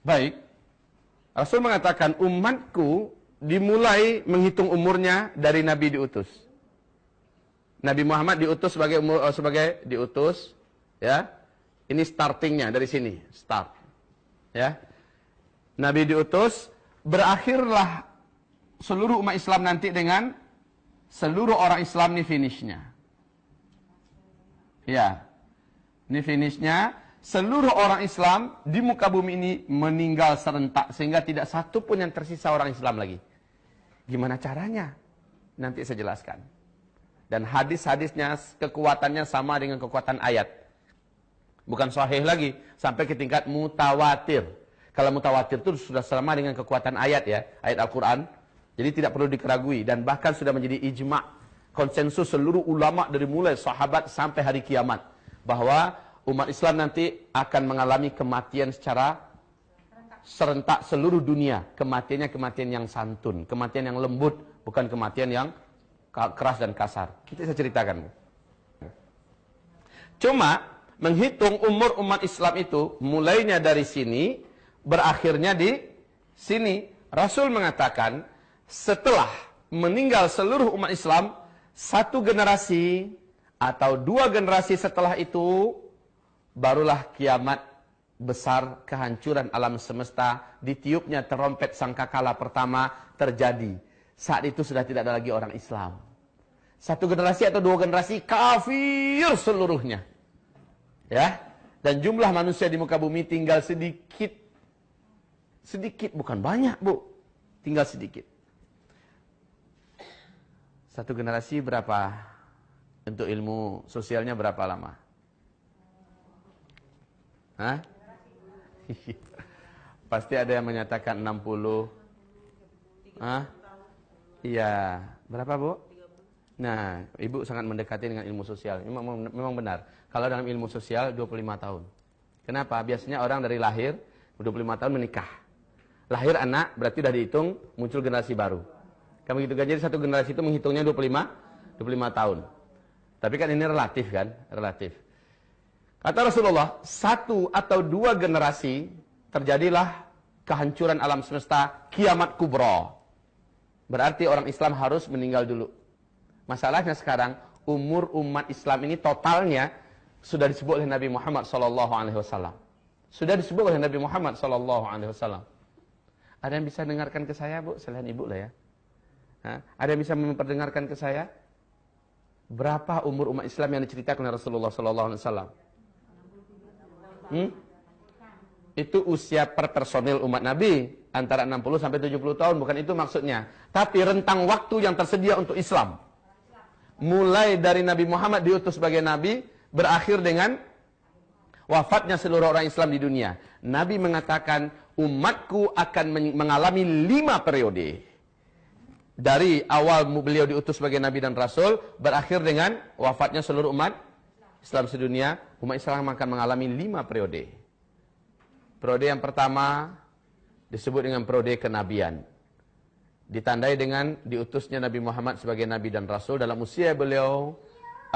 Baik. Rasul mengatakan umatku dimulai menghitung umurnya dari Nabi diutus. Nabi Muhammad diutus sebagai diutus, ya. Ini startingnya dari sini, start. Ya. Nabi diutus, berakhirlah seluruh umat Islam nanti dengan seluruh orang Islam ini finishnya. Ya. Ini finishnya, seluruh orang Islam di muka bumi ini meninggal serentak sehingga tidak satu pun yang tersisa orang Islam lagi. Gimana caranya? Nanti saya jelaskan. Dan hadis-hadisnya kekuatannya sama dengan kekuatan ayat. Bukan sahih lagi, sampai ke tingkat mutawatir. Kalau mutawatir itu sudah sama dengan kekuatan ayat ya, ayat Al-Quran. Jadi tidak perlu dikeragui dan bahkan sudah menjadi ijma', konsensus seluruh ulama dari mulai sahabat sampai hari kiamat. Bahwa umat Islam nanti akan mengalami kematian secara serentak seluruh dunia. Kematiannya kematian yang santun, kematian yang lembut, bukan kematian yang keras dan kasar. Nanti saya ceritakan. Cuma menghitung umur umat Islam itu mulainya dari sini, berakhirnya di sini. Rasul mengatakan setelah meninggal seluruh umat Islam, satu generasi atau dua generasi setelah itu barulah kiamat besar, kehancuran alam semesta, ditiupnya terompet sangkakala pertama terjadi. Saat itu sudah tidak ada lagi orang Islam. Satu generasi atau dua generasi kafir seluruhnya. Ya, dan jumlah manusia di muka bumi tinggal sedikit. Sedikit, bukan banyak, Bu. Tinggal sedikit. Satu generasi berapa? Untuk ilmu sosialnya berapa lama? Hah? Pasti ada yang menyatakan 60. Hah? Iya. Berapa, Bu? Nah, Ibu sangat mendekati dengan ilmu sosial. Memang benar. Kalau dalam ilmu sosial 25 tahun. Kenapa? Biasanya orang dari lahir 25 tahun menikah. Lahir anak berarti sudah dihitung muncul generasi baru. Kan begitu kan? Jadi satu generasi itu menghitungnya 25 tahun. Tapi kan ini relatif kan? Relatif. Kata Rasulullah, satu atau dua generasi terjadilah kehancuran alam semesta, kiamat kubra. Berarti orang Islam harus meninggal dulu. Masalahnya sekarang umur umat Islam ini totalnya sudah disebut oleh Nabi Muhammad SAW. Sudah disebut oleh Nabi Muhammad SAW. Ada yang bisa dengarkan ke saya, Bu? Selain Ibu lah ya. Ada yang bisa memperdengarkan ke saya? Berapa umur umat Islam yang diceritakan oleh Rasulullah SAW? Itu usia per personil umat Nabi antara 60 sampai 70 tahun, bukan itu maksudnya. Tapi rentang waktu yang tersedia untuk Islam. Mulai dari Nabi Muhammad diutus sebagai Nabi, berakhir dengan wafatnya seluruh orang Islam di dunia. Nabi mengatakan, umatku akan mengalami 5 periode. Dari awal beliau diutus sebagai Nabi dan Rasul, berakhir dengan wafatnya seluruh umat Islam sedunia, umat Islam akan mengalami 5 periode. Periode yang pertama disebut dengan periode kenabian. Ditandai dengan diutusnya Nabi Muhammad sebagai Nabi dan Rasul dalam usia beliau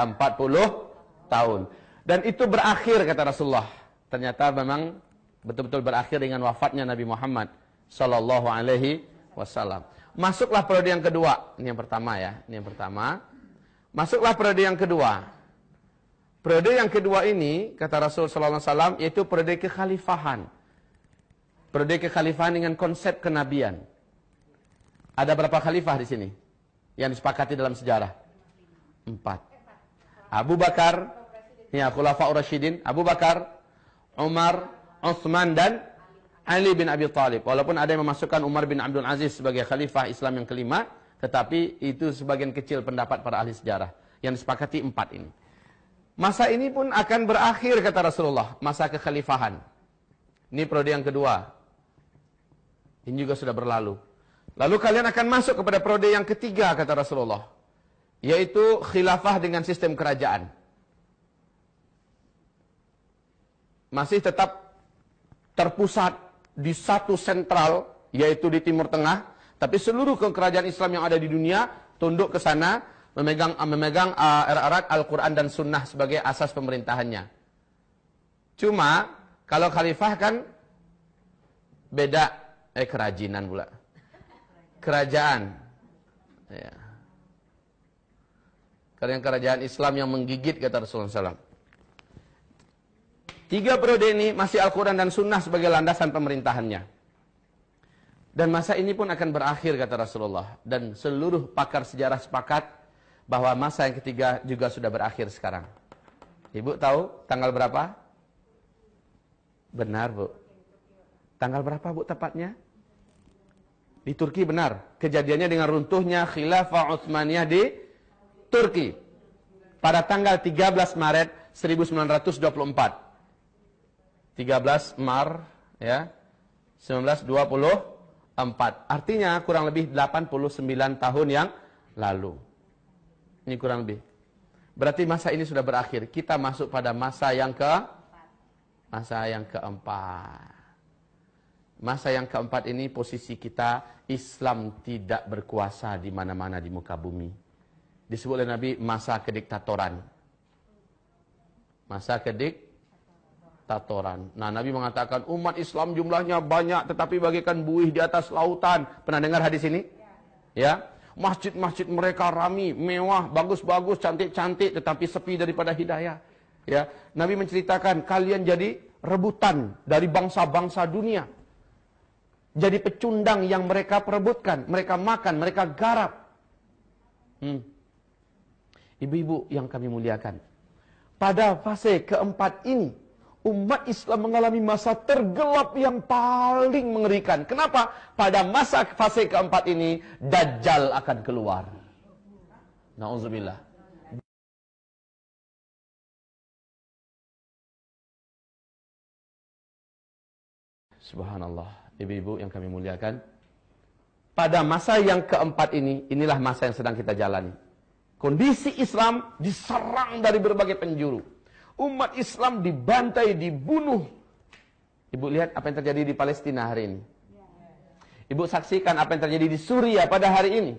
40 tahun. Dan itu berakhir, kata Rasulullah. Ternyata memang betul-betul berakhir dengan wafatnya Nabi Muhammad Sallallahu Alaihi Wasallam. Masuklah periode yang kedua. Ini yang pertama ya. Ini yang pertama. Masuklah periode yang kedua. Periode yang kedua ini, kata Rasul Sallallahu Alaihi Wasallam, yaitu periode kekhalifahan. Periode kekhalifahan dengan konsep kenabian. Ada berapa khalifah di sini yang disepakati dalam sejarah? 4. Abu Bakar, ya Khulafaur Rasyidin, Abu Bakar, Umar, Utsman dan Ali bin Abi Thalib. Walaupun ada yang memasukkan Umar bin Abdul Aziz sebagai khalifah Islam yang kelima, tetapi itu sebagian kecil pendapat para ahli sejarah. Yang disepakati 4 ini. Masa ini pun akan berakhir, kata Rasulullah, masa kekhalifahan. Ini periode yang kedua. Ini juga sudah berlalu. Lalu kalian akan masuk kepada periode yang ketiga, kata Rasulullah. Yaitu khilafah dengan sistem kerajaan. Masih tetap terpusat di satu sentral, yaitu di Timur Tengah. Tapi seluruh kerajaan Islam yang ada di dunia tunduk ke sana, memegang erat-erat Al-Quran dan Sunnah sebagai asas pemerintahannya. Cuma, kalau khalifah kan Beda. Kerajinan pula. Kerajaan. Ya. Karena kerajaan Islam yang menggigit, kata Rasulullah SAW. 3 periode ini masih Al-Quran dan Sunnah sebagai landasan pemerintahannya. Dan masa ini pun akan berakhir, kata Rasulullah. Dan seluruh pakar sejarah sepakat bahwa masa yang ketiga juga sudah berakhir sekarang. Ibu tahu tanggal berapa? Benar, Bu. Tanggal berapa, Bu, tepatnya? Di Turki, benar. Kejadiannya dengan runtuhnya Khilafah Utsmaniyah di Turki. Pada tanggal 13 Maret 1924. 13 Maret ya, 1924. Artinya kurang lebih 89 tahun yang lalu. Ini kurang lebih. Berarti masa ini sudah berakhir. Kita masuk pada masa yang keempat. Masa yang keempat ini posisi kita, Islam tidak berkuasa di mana-mana di muka bumi. Disebut oleh Nabi masa kediktatoran. Masa kediktatoran. Nah, Nabi mengatakan umat Islam jumlahnya banyak tetapi bagaikan buih di atas lautan. Pernah dengar hadis ini? Ya. Masjid-masjid mereka rami, mewah, bagus-bagus, cantik-cantik tetapi sepi daripada hidayah. Ya. Nabi menceritakan kalian jadi rebutan dari bangsa-bangsa dunia. Jadi pecundang yang mereka perebutkan, mereka makan, mereka garap. Ibu-ibu yang kami muliakan, pada fase keempat ini, umat Islam mengalami masa tergelap yang paling mengerikan. Kenapa? Pada masa fase keempat ini, Dajjal akan keluar. Na'udzubillah. Subhanallah. Ibu-ibu yang kami muliakan, pada masa yang keempat ini, inilah masa yang sedang kita jalani. Kondisi Islam diserang dari berbagai penjuru. Umat Islam dibantai, dibunuh. Ibu lihat apa yang terjadi di Palestina hari ini. Ibu saksikan apa yang terjadi di Suriah pada hari ini.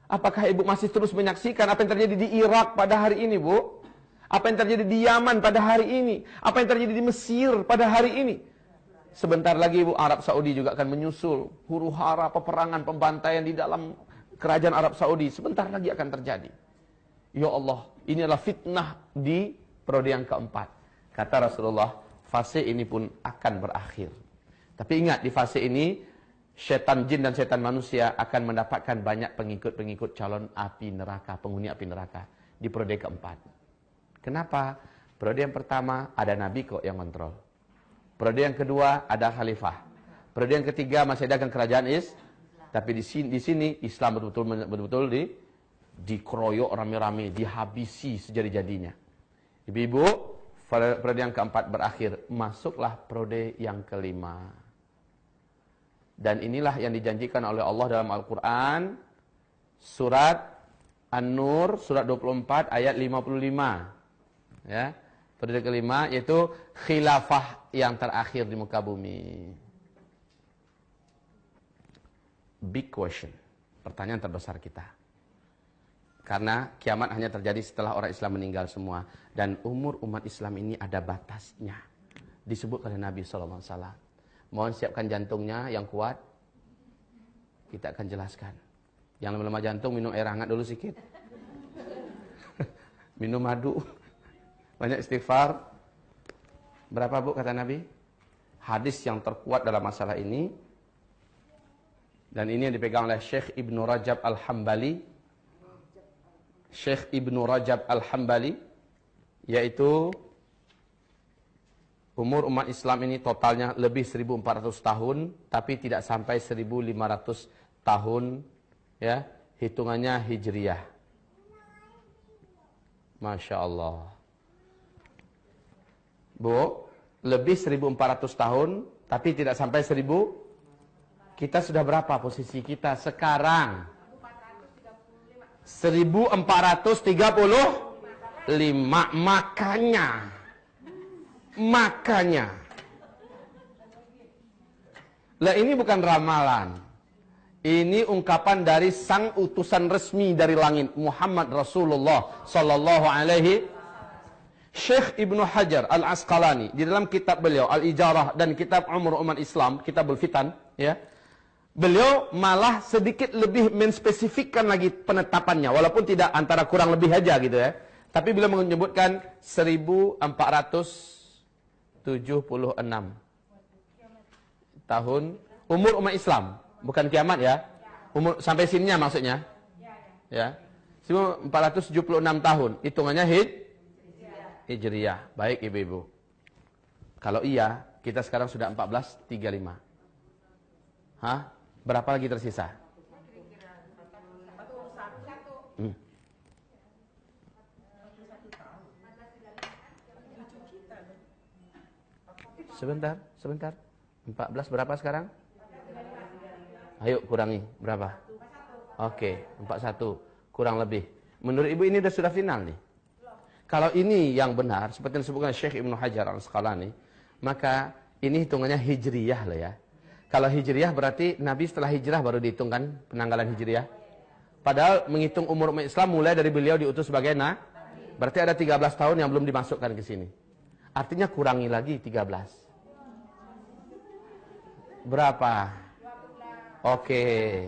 Apakah ibu masih terus menyaksikan apa yang terjadi di Irak pada hari ini, Bu? Apa yang terjadi di Yaman pada hari ini? Apa yang terjadi di Mesir pada hari ini? Sebentar lagi, Bu, Arab Saudi juga akan menyusul. Huru-hara, peperangan, pembantaian di dalam kerajaan Arab Saudi. Sebentar lagi akan terjadi. Ya Allah, ini adalah fitnah di periode yang keempat. Kata Rasulullah, fase ini pun akan berakhir. Tapi ingat, di fase ini, setan jin dan setan manusia akan mendapatkan banyak pengikut-pengikut calon api neraka, penghuni api neraka. Di periode keempat. Kenapa? Periode yang pertama, ada Nabi kok yang kontrol. Periode yang kedua ada khalifah. Periode yang ketiga masih ada kerajaan tapi di sini Islam betul-betul dikeroyok rame-rame, dihabisi sejadi-jadinya. Ibu-ibu, periode yang keempat berakhir, masuklah periode yang kelima. Dan inilah yang dijanjikan oleh Allah dalam Al-Qur'an, surat An-Nur, surat 24 ayat 55. Ya. Periode kelima yaitu khilafah yang terakhir di muka bumi. Big question. Pertanyaan terbesar kita. Karena kiamat hanya terjadi setelah orang Islam meninggal semua. Dan umur umat Islam ini ada batasnya. Disebut oleh Nabi SAW. Mohon siapkan jantungnya yang kuat. Kita akan jelaskan. Yang lemah jantung minum air hangat dulu sedikit. Minum madu. Banyak istighfar. Berapa, Bu, kata Nabi? Hadis yang terkuat dalam masalah ini. Dan ini yang dipegang oleh Syekh Ibnu Rajab Al-Hambali. Syekh Ibnu Rajab Al-Hambali. Yaitu umur umat Islam ini totalnya lebih 1400 tahun. Tapi tidak sampai 1500 tahun. Ya, hitungannya Hijriyah. Masya Allah. Bu, lebih 1400 tahun, tapi tidak sampai 1000. Kita sudah berapa posisi kita sekarang? 1435. Makanya. Lah ini bukan ramalan. Ini ungkapan dari sang utusan resmi dari langit, Muhammad Rasulullah sallallahu alaihi. Syekh Ibnu Hajar Al-Asqalani di dalam kitab beliau Al-Ijarah dan kitab Umur Umat Islam, Kitabul Fitan, ya. Beliau malah sedikit lebih menspesifikkan lagi penetapannya, walaupun tidak antara kurang lebih aja gitu ya. Tapi beliau menyebutkan 1476 tahun umur umat Islam, bukan kiamat ya. Umur sampai sininya maksudnya. Ya. 1476 tahun, hitungannya Hijriyah. Baik ibu-ibu. Kalau iya, kita sekarang sudah 1435. Hah? Berapa lagi tersisa? Sebentar. 14 berapa sekarang? Ayo kurangi, berapa? Oke, 41. Kurang lebih. Menurut ibu ini sudah final nih. Kalau ini yang benar, seperti yang disebutkan Syekh Ibnu Hajar Al-Asqalani, maka ini hitungannya Hijriyah loh ya. Kalau Hijriyah berarti Nabi setelah hijrah baru dihitungkan penanggalan Hijriyah. Padahal menghitung umur umat Islam mulai dari beliau diutus sebagai berarti ada 13 tahun yang belum dimasukkan ke sini. Artinya kurangi lagi 13. Berapa? Oke.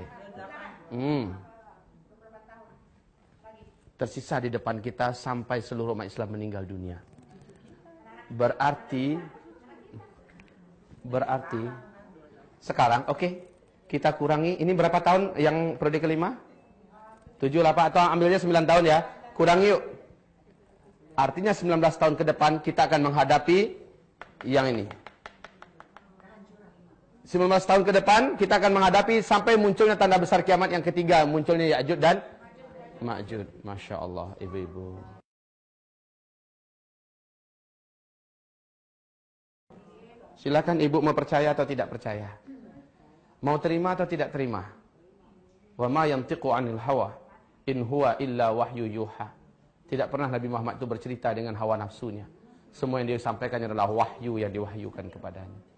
Tersisa di depan kita sampai seluruh umat Islam meninggal dunia. Berarti sekarang kita kurangi, ini berapa tahun yang periode kelima? 7, 8 atau ambilnya 9 tahun ya. Kurangi yuk. Artinya 19 tahun ke depan kita akan menghadapi yang ini. 19 tahun ke depan kita akan menghadapi sampai munculnya tanda besar kiamat yang ketiga, munculnya Ya'juj dan Ma'juj. Masya Allah ibu-ibu. Silakan ibu mau percaya atau tidak percaya. Mau terima atau tidak terima. Wa ma yantiqu 'anil hawa in huwa illa wahyu yuha. Tidak pernah Nabi Muhammad itu bercerita dengan hawa nafsunya. Semua yang dia sampaikan adalah wahyu yang diwahyukan kepadanya.